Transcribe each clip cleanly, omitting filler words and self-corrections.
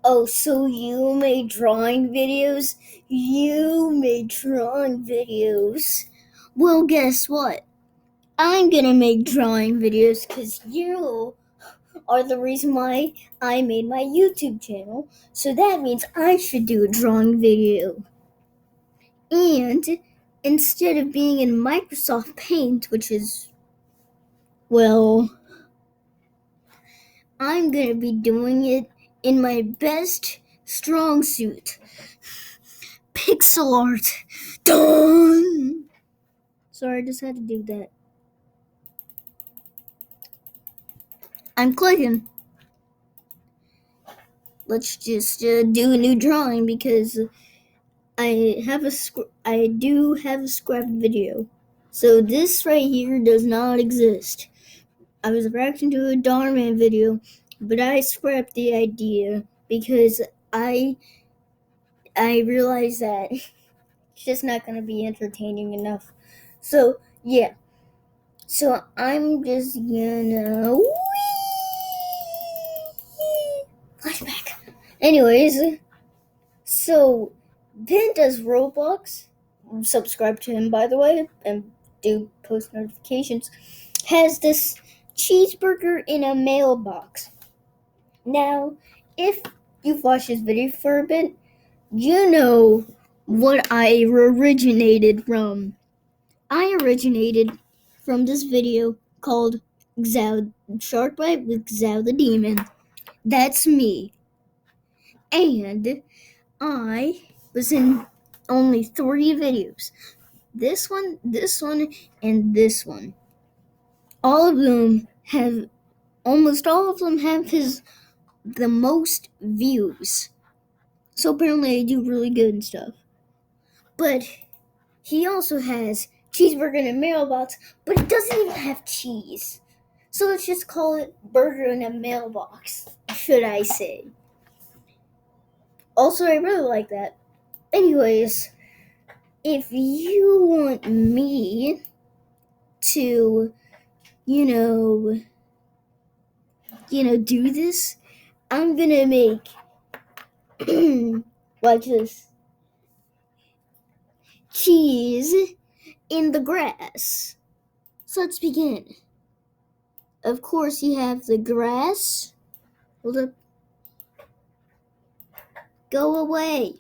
Oh, so you made drawing videos? You made drawing videos. Well, guess what? I'm gonna make drawing videos because you are the reason why I made my YouTube channel. So that means I should do a drawing video. And instead of being in Microsoft Paint, which is, well, I'm gonna be doing it in my best strong suit. Pixel art. Done! Sorry, I just had to do that. I'm clicking. Let's just do a new drawing because I do have a scrapped video. So this right here does not exist. I was reacting to a Darman video, but I scrapped the idea because I realized that it's just not gonna be entertaining enough. So yeah. So I'm just gonna flashback. Anyways, so BENDOESROBLOX, subscribe to him by the way, and do post notifications, has this cheeseburger in a mailbox. Now, if you've watched this video for a bit, you know what I originated from. I originated from this video called Xiao Shark Bite with Xiao the Demon. That's me. And I was in only 3 videos. This one, and this one. Almost all of them have the most views. So apparently I do really good and stuff. But he also has cheeseburger in a mailbox, but it doesn't even have cheese. So let's just call it burger in a mailbox, should I say. Also, I really like that. Anyways, if you want me to, do this, I'm gonna make, watch this, cheese in the grass. So let's begin. Of course, you have the grass. Hold up. Go away.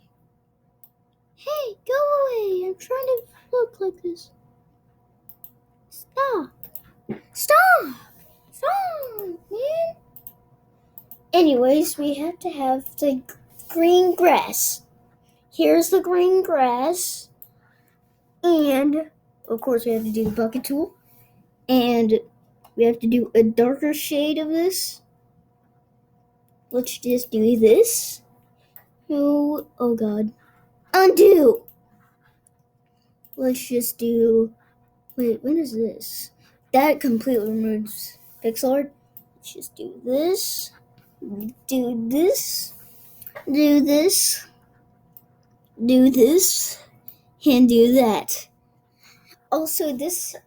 Hey, go away. I'm trying to look like this. Stop. Stop. Stop, man. Anyways, we have to have the green grass. Here's the green grass. And, of course, we have to do the bucket tool. And we have to do a darker shade of this. Let's just do this. Oh God. Undo. Let's just do, wait, when is this? That completely removes pixel art. Let's just do this. Do this. Do this. Do this. And do that. Also, this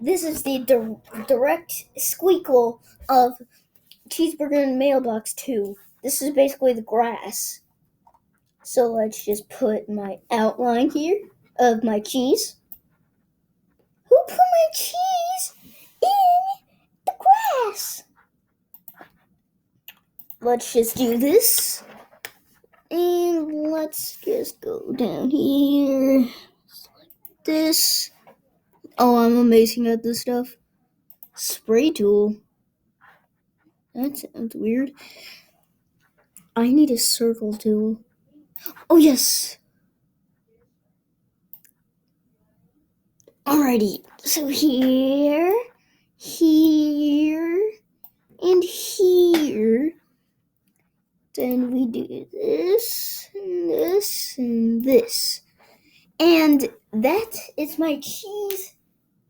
is the direct squeakle of cheeseburger in the mailbox 2. This is basically the grass. So let's just put my outline here of my cheese. Who put my cheese in the grass? Let's just do this. And let's just go down here. Like this. Oh, I'm amazing at this stuff. Spray tool. That sounds weird. I need a circle tool. Oh, yes. Alrighty. So here, and here. Then we do this, and this, and this. And that is my cheese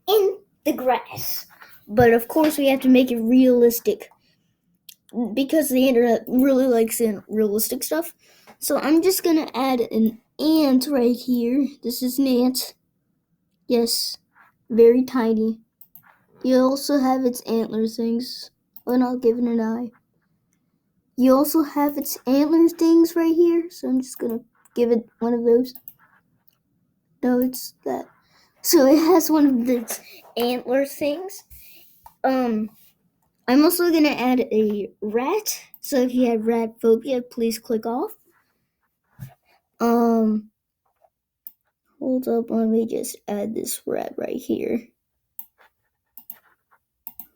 in the grass. But of course we have to make it realistic, because the internet really likes realistic stuff. So I'm just gonna add an ant right here. This is an ant. Yes, very tiny. You also have its antler things. And I'll give it an eye. You also have its antler things right here, so I'm just gonna give it one of those. No, it's that. So it has one of its antler things. I'm also gonna add a rat. So if you have rat phobia, please click off. Hold up, let me just add this rat right here.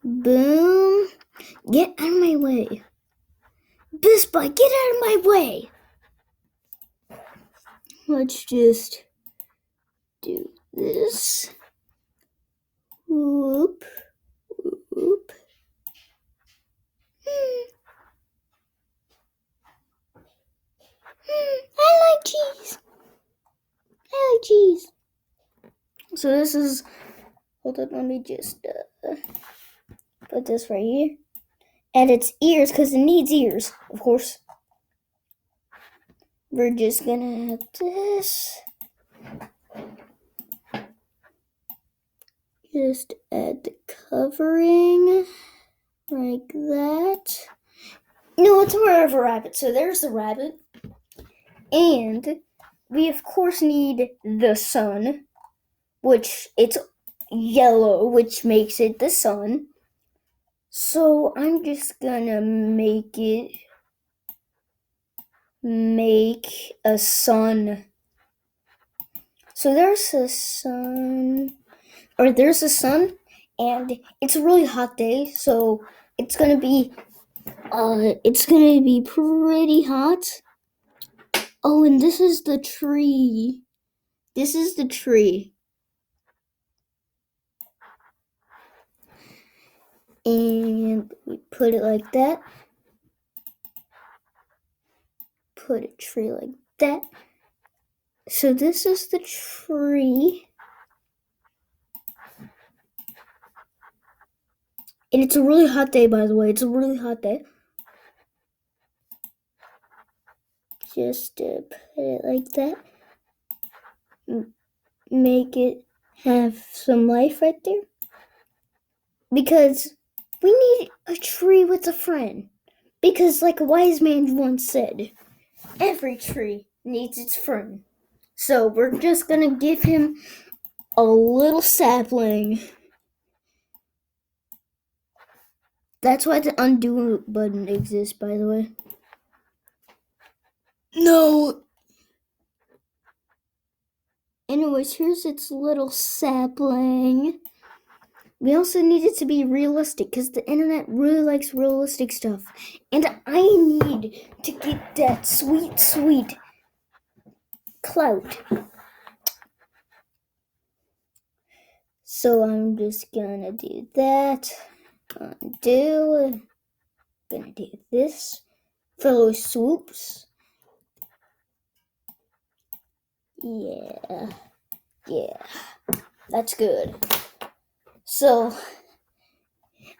Boom. Get out of my way. This boy, get out of my way. Let's just do this. Whoop. Whoop. I like cheese. I like cheese. So this is, hold up, let me just put this right here. Add its ears, because it needs ears, of course. We're just gonna have this. Just add the covering, like that. No, it's more of a rabbit, so there's the rabbit. And we, of course, need the sun, which it's yellow, which makes it the sun. So I'm just gonna make a sun. So there's a sun, and it's a really hot day, so it's gonna be pretty hot. Oh, and this is the tree. This is the tree. And we put it like that. Put a tree like that. So this is the tree. And it's a really hot day, by the way. It's a really hot day. Just put it like that. Make it have some life right there. Because we need a tree with a friend. Because like a wise man once said, every tree needs its friend. So we're just gonna give him a little sapling. That's why the undo button exists, by the way. No! Anyways, here's its little sapling. We also need it to be realistic because the internet really likes realistic stuff. And I need to get that sweet, sweet clout. So I'm just gonna do that. Gonna do this. Fellow swoops. Yeah. That's good. So,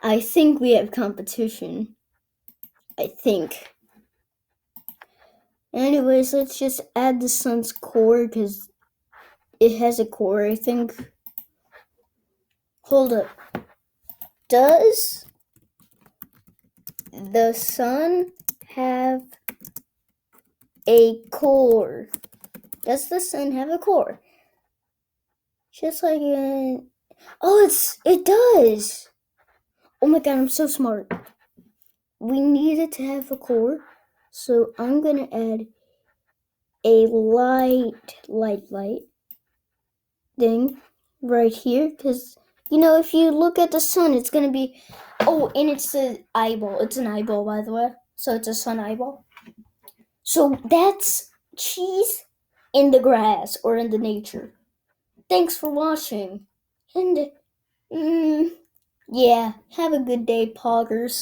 I think we have competition. I think. Anyways, let's just add the sun's core because it has a core, I think. Hold up. Does the sun have a core? Does the sun have a core? Just like in... Oh, it does! Oh my god, I'm so smart. We need it to have a core, so I'm gonna add a light thing right here, because, you know, if you look at the sun, it's gonna be... Oh, and it's the eyeball. It's an eyeball, by the way. So it's a sun eyeball. So that's cheese in the grass or in the nature. Thanks for watching. And, yeah, have a good day, poggers.